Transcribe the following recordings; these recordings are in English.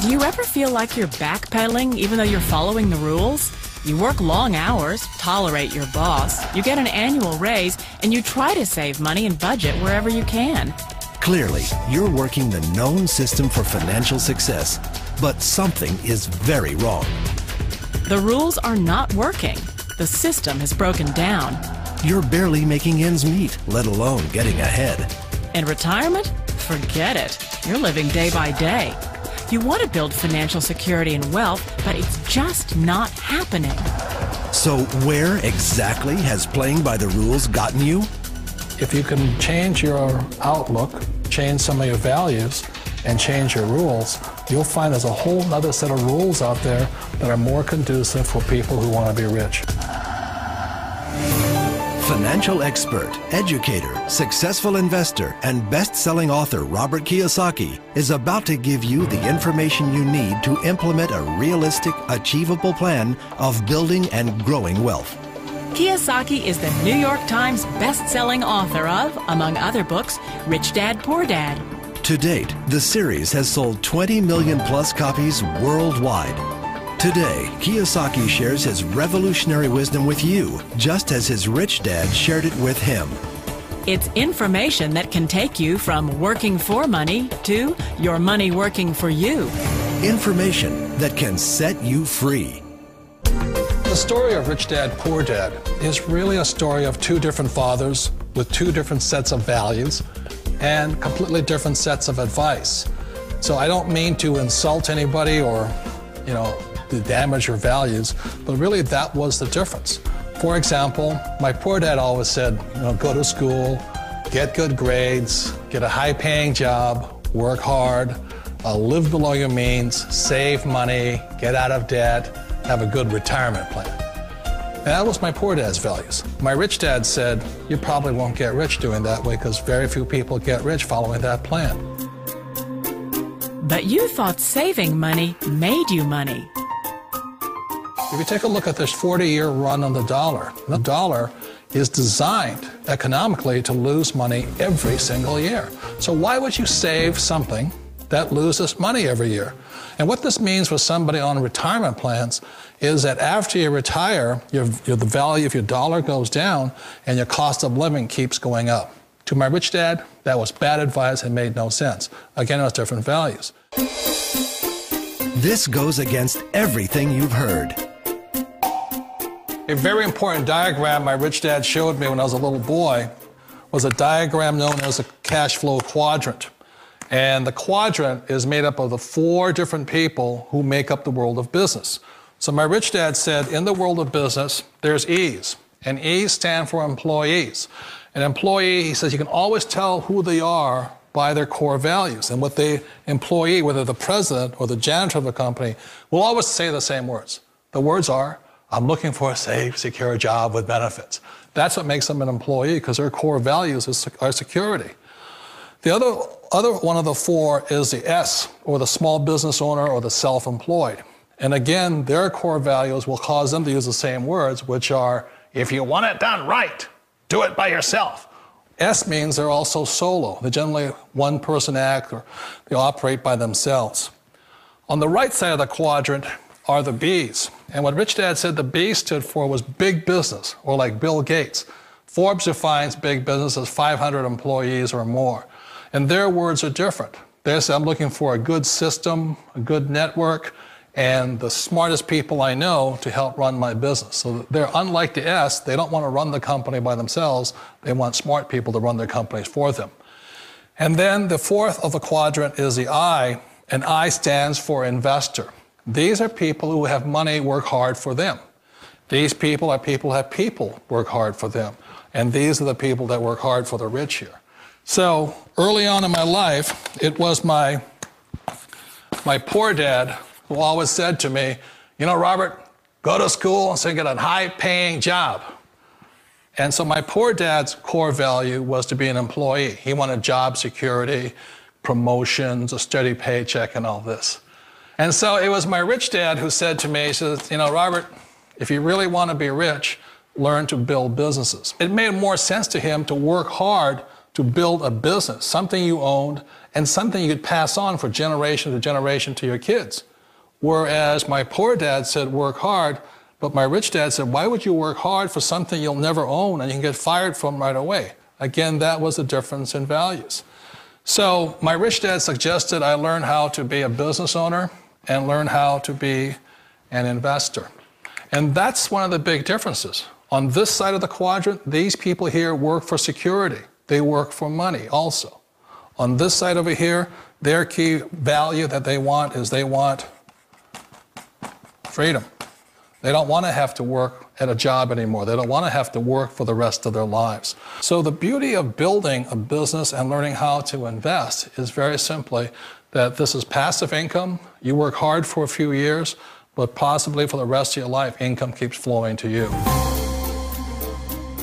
Do you ever feel like you're backpedaling even though you're following the rules? You work long hours, tolerate your boss, you get an annual raise, and you try to save money and budget wherever you can. Clearly, you're working the known system for financial success, but something is very wrong. The rules are not working. The system has broken down. You're barely making ends meet, let alone getting ahead. In retirement? Forget it. You're living day by day. You want to build financial security and wealth, but it's just not happening. So where exactly has playing by the rules gotten you? If you can change your outlook, change some of your values, and change your rules, you'll find there's a whole other set of rules out there that are more conducive for people who want to be rich. Financial expert, educator, successful investor, and best-selling author Robert Kiyosaki is about to give you the information you need to implement a realistic, achievable plan of building and growing wealth. Kiyosaki is the New York Times best-selling author of, among other books, Rich Dad, Poor Dad. To date, the series has sold 20 million plus copies worldwide. Today, Kiyosaki shares his revolutionary wisdom with you, just as his rich dad shared it with him. It's information that can take you from working for money to your money working for you. Information that can set you free. The story of Rich Dad, Poor Dad is really a story of two different fathers with two different sets of values and completely different sets of advice. So I don't mean to insult anybody or, to damage your values, but really that was the difference. For example, my poor dad always said, go to school, get good grades, get a high-paying job, work hard, live below your means, save money, get out of debt, have a good retirement plan. And that was my poor dad's values. My rich dad said, you probably won't get rich doing that way because very few people get rich following that plan. But you thought saving money made you money. If you take a look at this 40-year run on the dollar is designed economically to lose money every single year. So why would you save something that loses money every year? And what this means for somebody on retirement plans is that after you retire, the value of your dollar goes down and your cost of living keeps going up. To my rich dad, that was bad advice and made no sense. Again, it was different values. This goes against everything you've heard. A very important diagram my rich dad showed me when I was a little boy was a diagram known as a cash flow quadrant. And the quadrant is made up of the four different people who make up the world of business. So my rich dad said, in the world of business, there's E's, and E's stand for employees. An employee, he says, you can always tell who they are by their core values. And what the employee, whether the president or the janitor of the company, will always say the same words. The words are, I'm looking for a safe, secure job with benefits. That's what makes them an employee, because their core values are security. The other one of the four is the S, or the small business owner or the self-employed. And again, their core values will cause them to use the same words, which are, if you want it done right, do it by yourself. S means they're also solo. They're generally one-person act, or they operate by themselves. On the right side of the quadrant are the B's. And what Rich Dad said the B stood for was big business, or like Bill Gates. Forbes defines big business as 500 employees or more. And their words are different. They say, I'm looking for a good system, a good network, and the smartest people I know to help run my business. So they're unlike the S. They don't want to run the company by themselves. They want smart people to run their companies for them. And then the fourth of the quadrant is the I, and I stands for investor. These are people who have money work hard for them. These people are people who have people work hard for them. And these are the people that work hard for the rich here. So early on in my life, it was my poor dad who always said to me, Robert, go to school and so you get a high-paying job. And so my poor dad's core value was to be an employee. He wanted job security, promotions, a steady paycheck, and all this. And so it was my rich dad who said to me, he says, Robert, if you really want to be rich, learn to build businesses. It made more sense to him to work hard to build a business, something you owned and something you could pass on for generation to generation to your kids. Whereas my poor dad said, work hard, but my rich dad said, why would you work hard for something you'll never own and you can get fired from right away? Again, that was the difference in values. So my rich dad suggested I learn how to be a business owner and learn how to be an investor. And that's one of the big differences. On this side of the quadrant, these people here work for security. They work for money also. On this side over here, their key value that they want is they want freedom. They don't want to have to work at a job anymore. They don't want to have to work for the rest of their lives. So the beauty of building a business and learning how to invest is very simply that this is passive income. You work hard for a few years, but possibly for the rest of your life, income keeps flowing to you.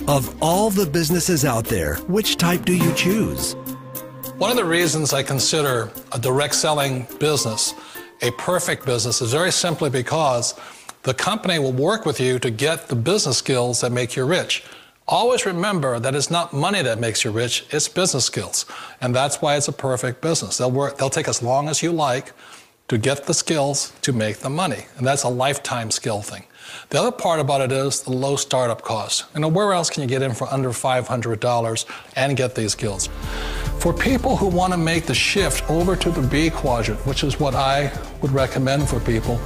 Of all the businesses out there, which type do you choose? One of the reasons I consider a direct selling business a perfect business is very simply because the company will work with you to get the business skills that make you rich. Always remember that it's not money that makes you rich, it's business skills. And that's why it's a perfect business. They'll take as long as you like to get the skills to make the money. And that's a lifetime skill thing. The other part about it is the low startup cost. Where else can you get in for under $500 and get these skills? For people who want to make the shift over to the B quadrant, which is what I would recommend for people,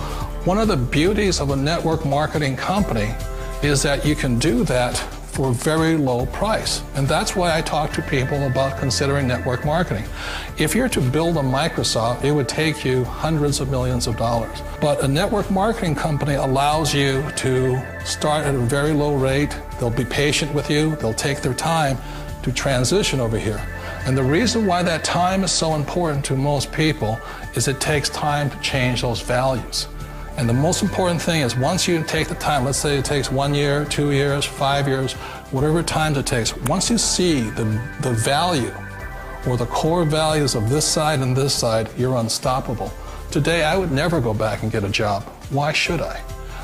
one of the beauties of a network marketing company is that you can do that for a very low price. And that's why I talk to people about considering network marketing. If you're to build a Microsoft, it would take you hundreds of millions of dollars. But a network marketing company allows you to start at a very low rate. They'll be patient with you. They'll take their time to transition over here. And the reason why that time is so important to most people is it takes time to change those values. And the most important thing is once you take the time, let's say it takes 1 year, 2 years, 5 years, whatever time it takes, once you see the value or the core values of this side and this side, you're unstoppable. Today, I would never go back and get a job. Why should I?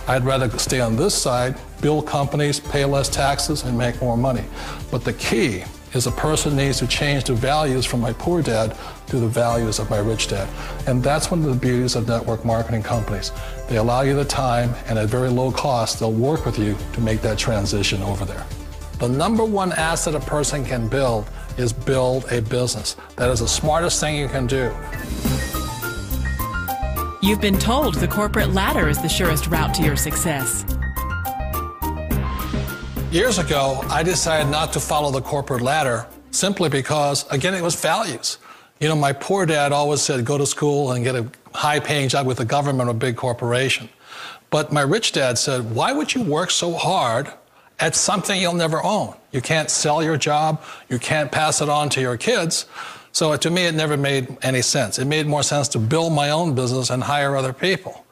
I'd rather stay on this side, build companies, pay less taxes, and make more money. But the key is a person needs to change the values from my poor dad to the values of my rich dad. And that's one of the beauties of network marketing companies. They allow you the time, and at very low cost, they'll work with you to make that transition over there. The number one asset a person can build is build a business. That is the smartest thing you can do. You've been told the corporate ladder is the surest route to your success. Years ago, I decided not to follow the corporate ladder simply because, again, it was values. My poor dad always said, go to school and get a high-paying job with the government or a big corporation. But my rich dad said, why would you work so hard at something you'll never own? You can't sell your job. You can't pass it on to your kids. So to me, it never made any sense. It made more sense to build my own business and hire other people.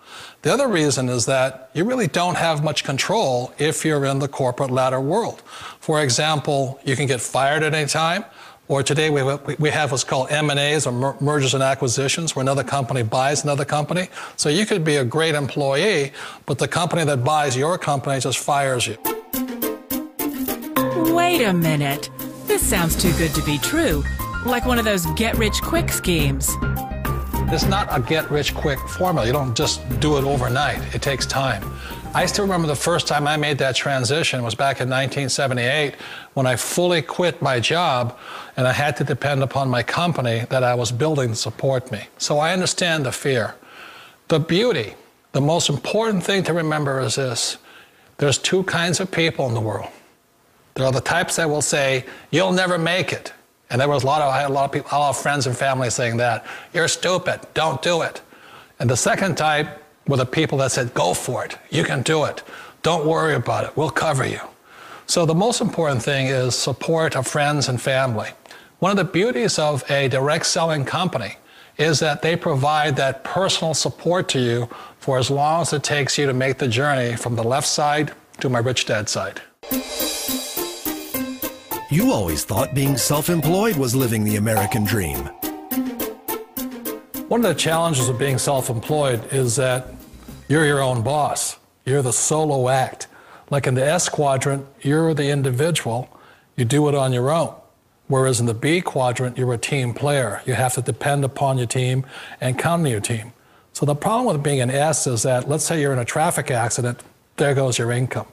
The other reason is that you really don't have much control if you're in the corporate ladder world. For example, you can get fired at any time, or today we have what's called M&As, or mergers and acquisitions, where another company buys another company. So you could be a great employee, but the company that buys your company just fires you. Wait a minute. This sounds too good to be true. Like one of those get-rich-quick schemes. It's not a get-rich-quick formula. You don't just do it overnight. It takes time. I still remember the first time I made that transition was back in 1978 when I fully quit my job and I had to depend upon my company that I was building to support me. So I understand the fear. The beauty, the most important thing to remember is this. There's two kinds of people in the world. There are the types that will say, you'll never make it. And I had a lot of people, a lot of friends and family saying that. You're stupid, don't do it. And the second type were the people that said, go for it, you can do it. Don't worry about it, we'll cover you. So the most important thing is support of friends and family. One of the beauties of a direct selling company is that they provide that personal support to you for as long as it takes you to make the journey from the left side to my rich dad side. You always thought being self-employed was living the American dream. One of the challenges of being self-employed is that you're your own boss. You're the solo act. Like in the S quadrant, you're the individual. You do it on your own. Whereas in the B quadrant, you're a team player. You have to depend upon your team and count on your team. So the problem with being an S is that, let's say you're in a traffic accident, there goes your income.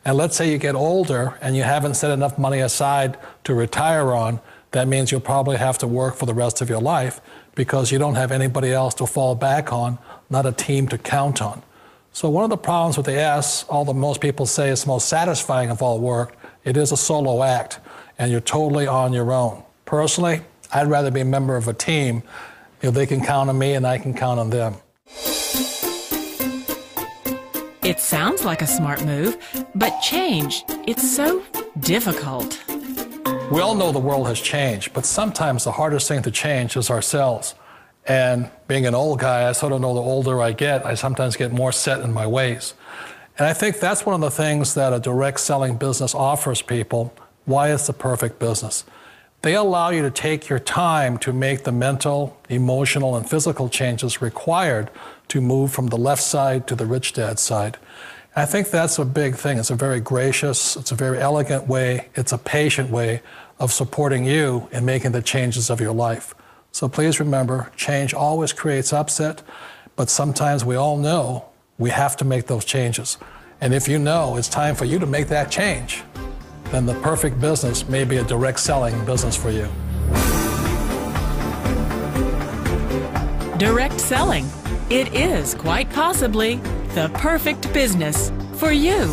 And let's say you get older and you haven't set enough money aside to retire on, that means you'll probably have to work for the rest of your life because you don't have anybody else to fall back on, not a team to count on. So one of the problems with the S, although most people say it's the most satisfying of all work, it is a solo act and you're totally on your own. Personally, I'd rather be a member of a team. They can count on me and I can count on them. It sounds like a smart move, but change, it's so difficult. We all know the world has changed, but sometimes the hardest thing to change is ourselves. And being an old guy, I sort of know the older I get, I sometimes get more set in my ways. And I think that's one of the things that a direct selling business offers people, why it's the perfect business. They allow you to take your time to make the mental, emotional, and physical changes required to move from the left side to the rich dad side. And I think that's a big thing. It's a very gracious, it's a very elegant way, it's a patient way of supporting you in making the changes of your life. So please remember, change always creates upset, but sometimes we all know we have to make those changes. And if you know it's time for you to make that change, then the perfect business may be a direct selling business for you. Direct selling. It is quite possibly the perfect business for you.